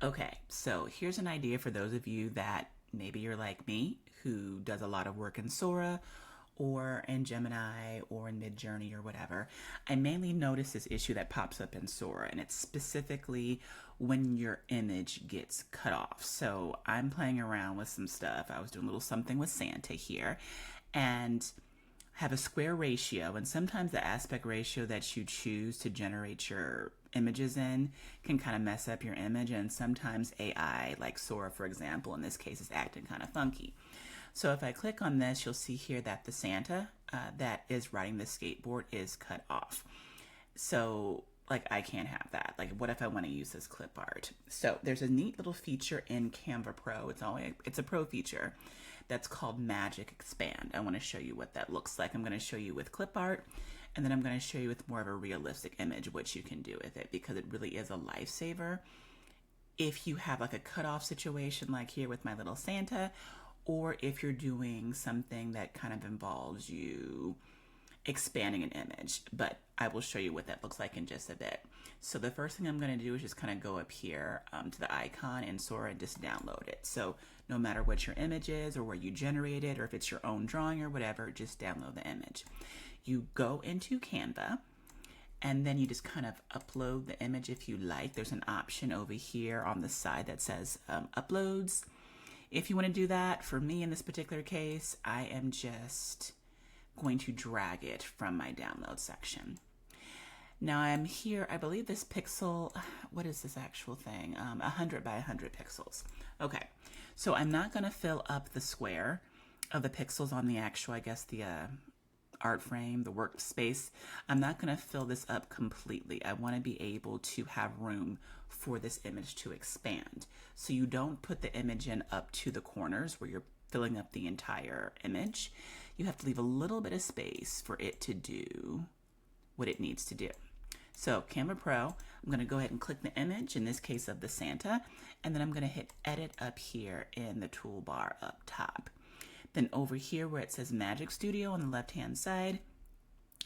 Okay, so here's an idea for those of you that maybe you're like me, who does a lot of work in Sora or in Gemini or in Midjourney or whatever. I mainly notice this issue that pops up in Sora, and it's specifically when your image gets cut off. So I'm playing around with some stuff. I was doing a little something with Santa here, and have a square ratio, and sometimes the aspect ratio that you choose to generate your images in can kind of mess up your image, and sometimes AI, like Sora for example, in this case is acting kind of funky. So if I click on this, you'll see here that the Santa that is riding the skateboard is cut off. So like I can't have that. Like what if I want to use this clip art? So there's a neat little feature in Canva Pro. It's a pro feature that's called Magic Expand. I want to show you what that looks like. I'm going to show you with clip art, and then I'm going to show you with more of a realistic image what you can do with it, because it really is a lifesaver if you have like a cutoff situation like here with my little Santa, or if you're doing something that kind of involves you expanding an image. But I will show you what that looks like in just a bit. So the first thing I'm going to do is just kind of go up here to the icon in Sora and just download it. So no matter what your image is or where you generate it, or if it's your own drawing or whatever, just download the image. You go into Canva, and then you just kind of upload the image if you like. There's an option over here on the side that says uploads. If you want to do that, for me in this particular case, I am just going to drag it from my download section. Now I'm here, I believe this pixel, what is this actual thing? 100 by 100 pixels. Okay, so I'm not going to fill up the square of the pixels on the actual, I guess the art frame, the workspace. I'm not going to fill this up completely. I want to be able to have room for this image to expand. So you don't put the image in up to the corners where you're filling up the entire image. You have to leave a little bit of space for it to do what it needs to do. So Canva Pro, I'm going to go ahead and click the image, in this case of the Santa, and then I'm going to hit edit up here in the toolbar up top. Then over here where it says Magic Studio on the left hand side,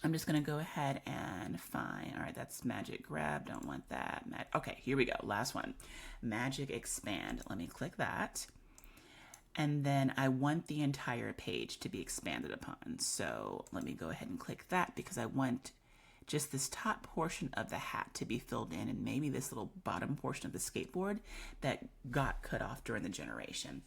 I'm just going to go ahead and find, all right, that's Magic Grab, don't want that. Okay, here we go, last one. Magic Expand, let me click that. And then I want the entire page to be expanded upon. So let me go ahead and click that, because I want just this top portion of the hat to be filled in, and maybe this little bottom portion of the skateboard that got cut off during the generation.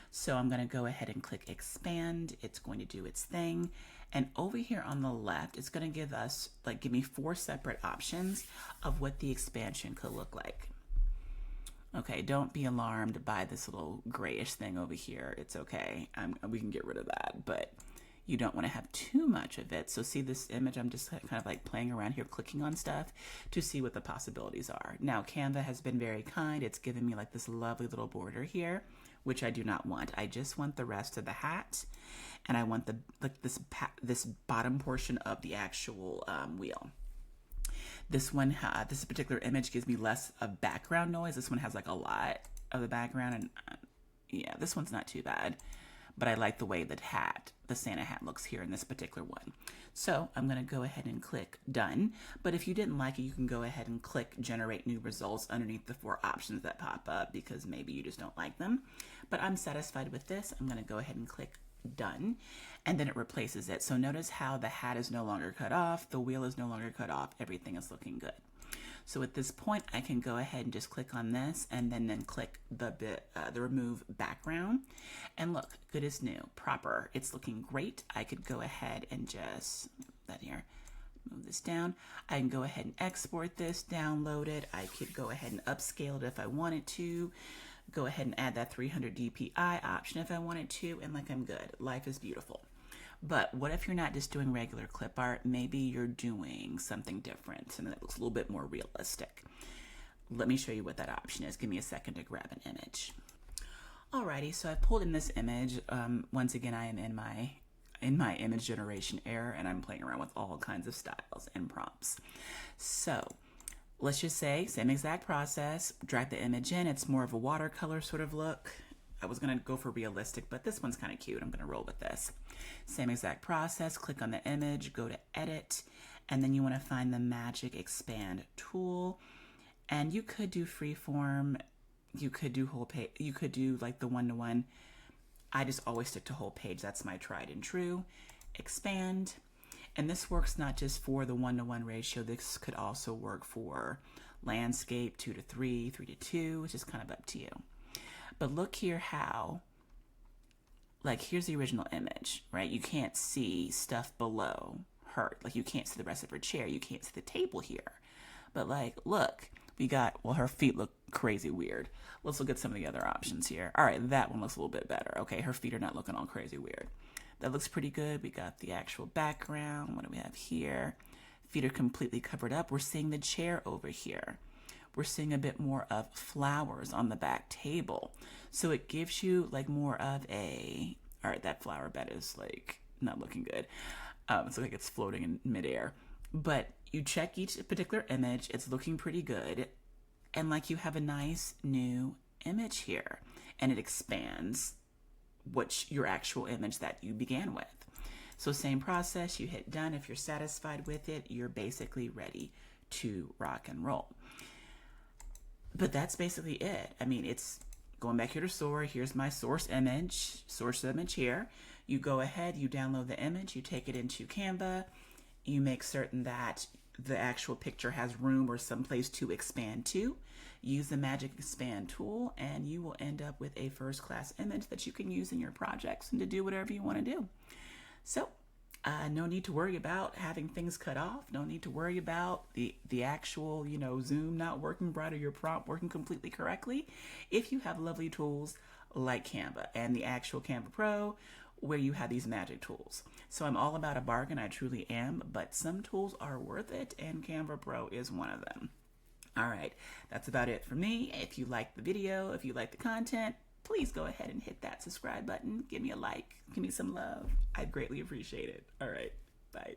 So I'm going to go ahead and click expand. It's going to do its thing. And over here on the left, it's going to give me 4 separate options of what the expansion could look like. Okay, don't be alarmed by this little grayish thing over here. It's okay. We can get rid of that, but you don't want to have too much of it. So see this image, I'm just kind of like playing around here, clicking on stuff to see what the possibilities are. Now, Canva has been very kind. It's given me like this lovely little border here, which I do not want. I just want the rest of the hat, and I want this bottom portion of the actual wheel. This particular image gives me less of background noise. This one has like a lot of the background, and yeah, this one's not too bad. But I like the way the Santa hat looks here in this particular one. So I'm going to go ahead and click done. But if you didn't like it, you can go ahead and click generate new results underneath the 4 options that pop up, because maybe you just don't like them. But I'm satisfied with this. I'm going to go ahead and click done, and then it replaces it. So notice how the hat is no longer cut off, the wheel is no longer cut off, everything is looking good. So at this point, I can go ahead and just click on this, and then click the remove background. And look, good as new, proper. It's looking great. I could go ahead and just move this down. I can go ahead and export this, download it. I could go ahead and upscale it if I wanted to. Go ahead and add that 300 DPI option if I wanted to, and like I'm good. Life is beautiful. But what if you're not just doing regular clip art? Maybe you're doing something different and it looks a little bit more realistic. Let me show you what that option is. Give me a second to grab an image. Alrighty, so I've pulled in this image. Once again, I am in my image generation era, and I'm playing around with all kinds of styles and prompts. So let's just say, same exact process, drag the image in. It's more of a watercolor sort of look. I was going to go for realistic, but this one's kind of cute. I'm going to roll with this. Same exact process, click on the image, go to edit, and then you want to find the Magic Expand tool. And you could do freeform. You could do whole page. You could do like the one-to-one. I just always stick to whole page. That's my tried and true. Expand. And this works not just for the one-to-one ratio. This could also work for landscape 2:3, 3:2, which is kind of up to you. But look here how, like, here's the original image, right? You can't see stuff below her. Like, you can't see the rest of her chair. You can't see the table here. But, like, look, we got, well, her feet look crazy weird. Let's look at some of the other options here. All right, that one looks a little bit better. Okay, her feet are not looking all crazy weird. That looks pretty good. We got the actual background. What do we have here? Feet are completely covered up. We're seeing the chair over here. We're seeing a bit more of flowers on the back table. So it gives you like more of a, all right, that flower bed is like not looking good. It's like it's floating in midair. But you check each particular image. It's looking pretty good. And like you have a nice new image here. And it expands your actual image that you began with. So same process, you hit done. If you're satisfied with it, you're basically ready to rock and roll. But that's basically it. I mean, it's going back here to Sora. Here's my source image here. You go ahead, you download the image, you take it into Canva, you make certain that the actual picture has room or someplace to expand to. Use the magic expand tool and you will end up with a first-class image that you can use in your projects and to do whatever you want to do. So no need to worry about having things cut off. No need to worry about the actual, Zoom not working right or your prompt working completely correctly. If you have lovely tools like Canva and the actual Canva Pro, where you have these magic tools. So I'm all about a bargain, I truly am, but some tools are worth it, and Canva Pro is one of them. All right, that's about it for me. If you like the video, if you like the content, please go ahead and hit that subscribe button. Give me a like, give me some love. I'd greatly appreciate it. All right, bye.